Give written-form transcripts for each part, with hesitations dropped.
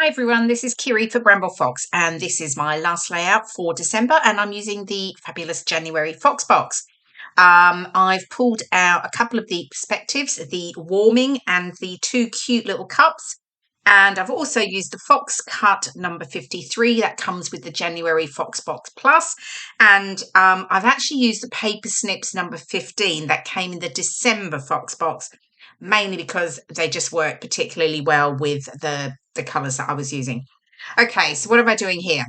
Hi everyone, this is Kirei for Bramble Fox, and this is my last layout for December, and I'm using the fabulous January Fox box. I've pulled out a couple of the perspectives, the warming and the two cute little cups, and I've also used the Fox cut number 53 that comes with the January Fox box plus, and I've actually used the Paper Snips number 15 that came in the December Fox box, mainly because they just work particularly well with the colours that I was using. Okay, so what am I doing here?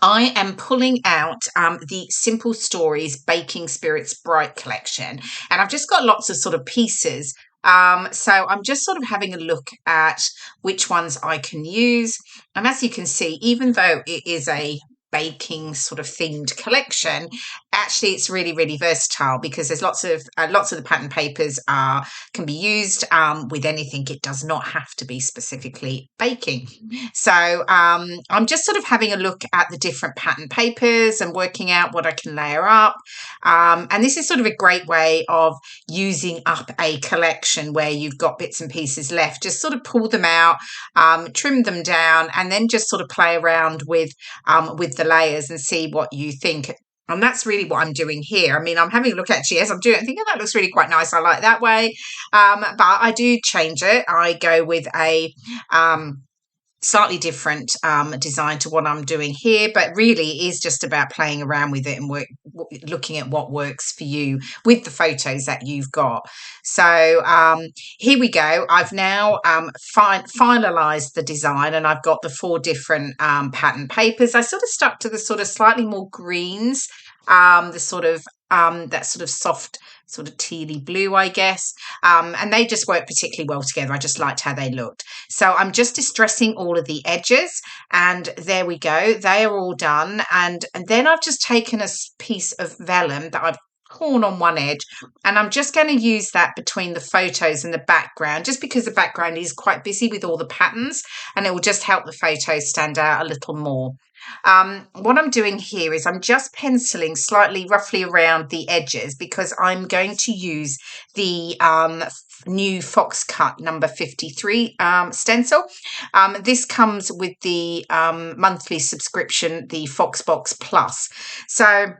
I am pulling out the Simple Stories Baking Spirits Bright collection, and I've just got lots of sort of pieces. So I'm just sort of having a look at which ones I can use. And as you can see, even though it is a baking sort of themed collection, actually it's really versatile because there's lots of the pattern papers can be used with anything. It does not have to be specifically baking. So I'm just sort of having a look at the different pattern papers and working out what I can layer up. And this is sort of a great way of using up a collection where you've got bits and pieces left. Just sort of pull them out, trim them down, and then just sort of play around with the layers and see what you think. And that's really what I'm doing here. I mean, I'm having a look actually as I'm doing it, I'm thinking that looks really quite nice. I like that way. But I do change it. I go with a slightly different design to what I'm doing here, but really it is just about playing around with it and looking at what works for you with the photos that you've got. So here we go. I've now finalized the design, and I've got the 4 different pattern papers. I sort of stuck to the sort of slightly more greens, the sort of that sort of soft sort of tealy blue, I guess. And they just work particularly well together. I just liked how they looked. So I'm just distressing all of the edges, and there we go. They are all done. And then I've just taken a piece of vellum that I've torn on one edge, and I'm just going to use that between the photos and the background, just because the background is quite busy with all the patterns, and it will just help the photos stand out a little more. What I'm doing here is I'm just penciling slightly roughly around the edges because I'm going to use the new Fox cut number 53 stencil. This comes with the monthly subscription, the Fox Box Plus. So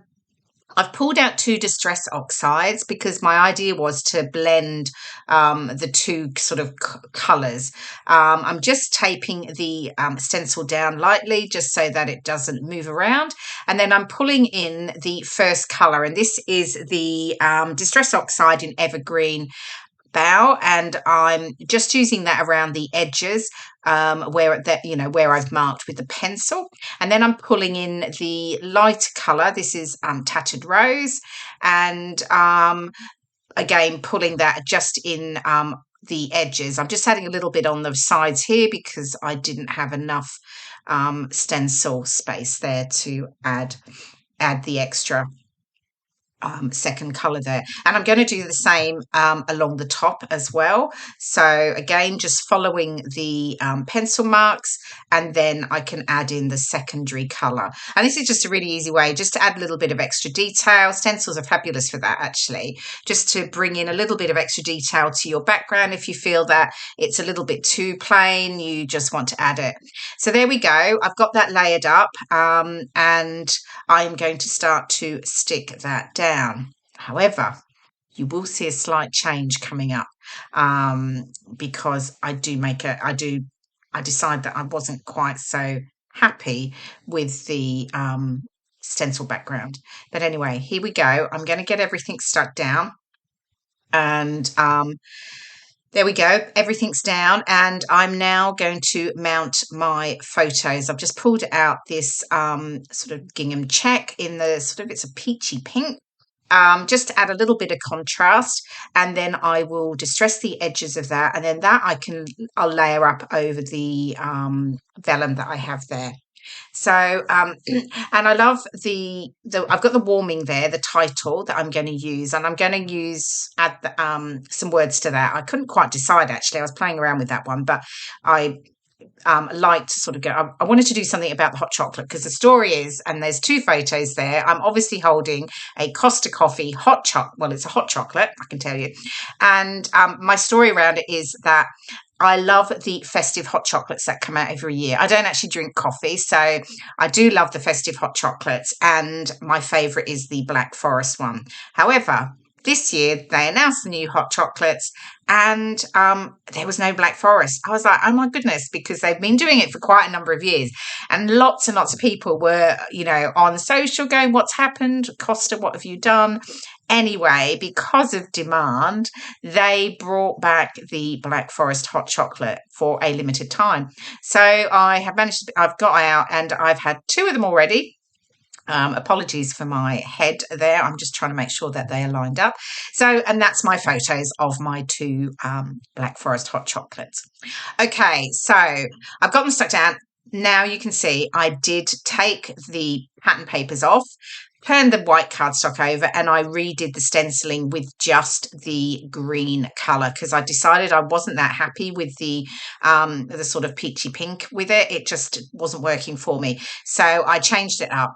I've pulled out 2 distress oxides because my idea was to blend the 2 sort of colours. I'm just taping the stencil down lightly just so that it doesn't move around. And then I'm pulling in the first colour, and this is the distress oxide in Evergreen Bow, and I'm just using that around the edges where I've marked with the pencil. And then I'm pulling in the lighter colour. This is Tattered Rose, and again pulling that just in the edges. I'm just adding a little bit on the sides here because I didn't have enough stencil space there to add the extra second color there. And I'm going to do the same along the top as well. So again, just following the pencil marks, and then I can add in the secondary color. And this is just a really easy way just to add a little bit of extra detail. Stencils are fabulous for that, actually, just to bring in a little bit of extra detail to your background. If you feel that it's a little bit too plain, you just want to add it. So there we go. I've got that layered up, and I'm going to start to stick that down. However, you will see a slight change coming up because I decide that I wasn't quite so happy with the stencil background. But anyway, here we go. I'm going to get everything stuck down, and there we go. Everything's down, and I'm now going to mount my photos. I've just pulled out this sort of gingham check in the it's a peachy pink. Just to add a little bit of contrast, and then I will distress the edges of that, and then I'll layer up over the vellum that I have there. So and I love I've got the warming there, the title that I'm going to use, and I'm going to add some words to that. I couldn't quite decide, actually. I was playing around with that one, but I like to sort of go, I wanted to do something about the hot chocolate, because the story is, and there's 2 photos there, I'm obviously holding a Costa Coffee hot chocolate. Well, it's a hot chocolate, I can tell you. And my story around it is that I love the festive hot chocolates that come out every year. I don't actually drink coffee, so I do love the festive hot chocolates, and my favourite is the Black Forest one. However, this year they announced the new hot chocolates, and there was no Black Forest. I was like, oh my goodness, because they've been doing it for quite a number of years, and lots of people were, on social going, what's happened? Costa, what have you done? Anyway, because of demand, they brought back the Black Forest hot chocolate for a limited time. So I've got out and I've had two of them already. Apologies for my head there. I'm just trying to make sure that they are lined up. And that's my photos of my two Black Forest hot chocolates. Okay, so I've got them stuck down. Now you can see I did take the pattern papers off, turned the white cardstock over, and I redid the stenciling with just the green colour because I decided I wasn't that happy with the sort of peachy pink with it. It just wasn't working for me. So I changed it up.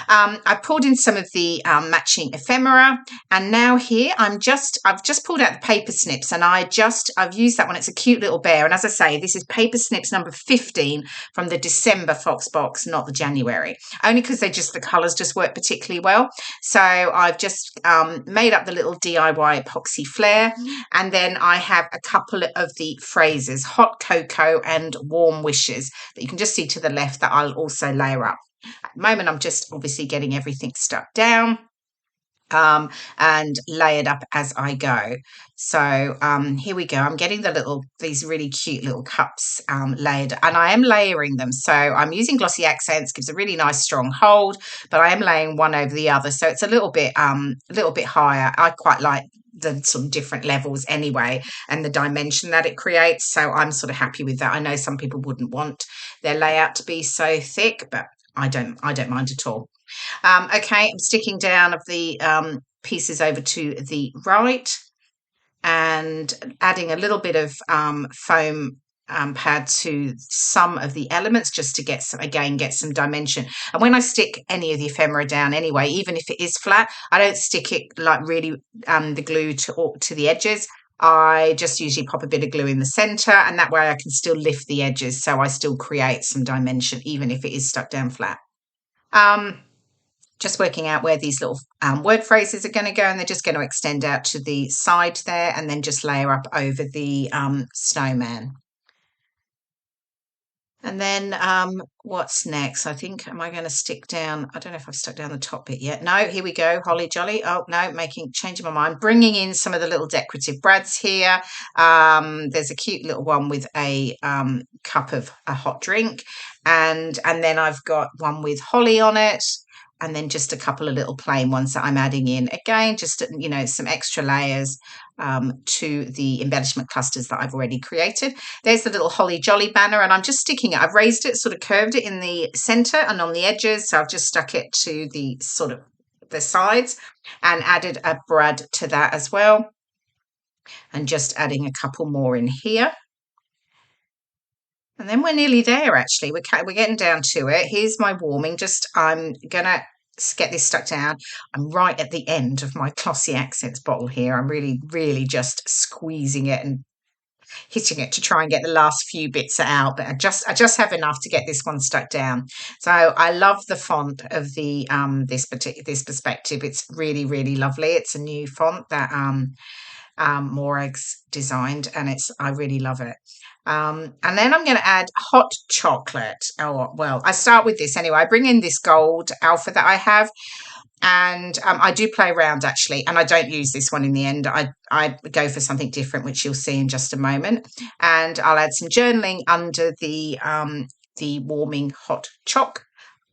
I pulled in some of the matching ephemera, and now here I've just pulled out the paper snips, and I've used that one. It's a cute little bear, and as I say, this is paper snips number 15 from the December Fox box, not the January, only because the colours just work particularly well. So I've just made up the little DIY epoxy flair, and then I have a couple of the phrases, hot cocoa and warm wishes, that you can just see to the left that I'll also layer up. At the moment, I'm just obviously getting everything stuck down and layered up as I go. So here we go. I'm getting these really cute little cups layered, and I am layering them. So I'm using glossy accents, gives a really nice strong hold, but I am laying one over the other, so it's a little bit higher. I quite like the sort of different levels anyway, and the dimension that it creates. So I'm sort of happy with that. I know some people wouldn't want their layout to be so thick, but I don't mind at all. Okay, I'm sticking down of the pieces over to the right and adding a little bit of foam pad to some of the elements just to get some dimension. And when I stick any of the ephemera down anyway, even if it is flat, I don't stick it like really the glue to the edges. I just usually pop a bit of glue in the center, and that way I can still lift the edges, so I still create some dimension even if it is stuck down flat. Just working out where these little word phrases are going to go, and they're just going to extend out to the side there and then just layer up over the snowman. And then what's next? I think, am I going to stick down? I don't know if I've stuck down the top bit yet. No, here we go. Holly jolly. Oh, no, changing my mind. Bringing in some of the little decorative brads here. There's a cute little one with a cup of a hot drink. And then I've got one with holly on it. And then just a couple of little plain ones that I'm adding in. Again, just, some extra layers to the embellishment clusters that I've already created. There's the little holly jolly banner, and I'm just sticking it. I've raised it, sort of curved it in the center and on the edges. So I've just stuck it to the sort of the sides and added a brad to that as well. And just adding a couple more in here. And then we're nearly there, actually. We're getting down to it. Here's my warming. I'm going to get this stuck down. I'm right at the end of my glossy accents bottle here. I'm really, really just squeezing it and hitting it to try and get the last few bits out. But I just have enough to get this one stuck down. So I love the font of the this perspective. It's really, really lovely. It's a new font that Morag's designed, and I really love it. And then I'm going to add hot chocolate. Oh, well, I start with this anyway. I bring in this gold alpha that I have, and I do play around actually, and I don't use this one in the end. I go for something different, which you'll see in just a moment. And I'll add some journaling under the warming hot choc,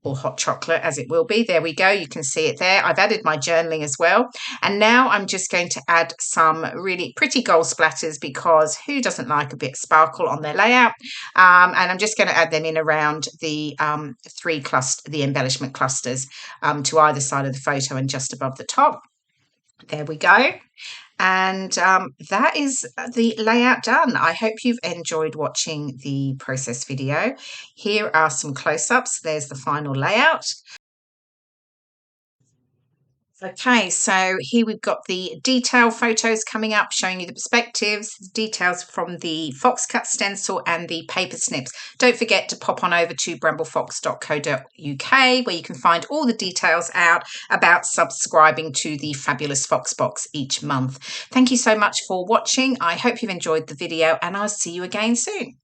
or hot chocolate as it will be. There we go. You can see it there. I've added my journaling as well. And now I'm just going to add some really pretty gold splatters, because who doesn't like a bit of sparkle on their layout? And I'm just going to add them in around the the embellishment clusters to either side of the photo and just above the top. There we go. And that is the layout done. I hope you've enjoyed watching the process video. Here are some close-ups. There's the final layout. Okay, so here we've got the detail photos coming up, showing you the perspectives, the details from the Fox Cut stencil and the paper snips. Don't forget to pop on over to bramble.fox.co.uk where you can find all the details out about subscribing to the Fabulous Fox Box each month. Thank you so much for watching. I hope you've enjoyed the video and I'll see you again soon.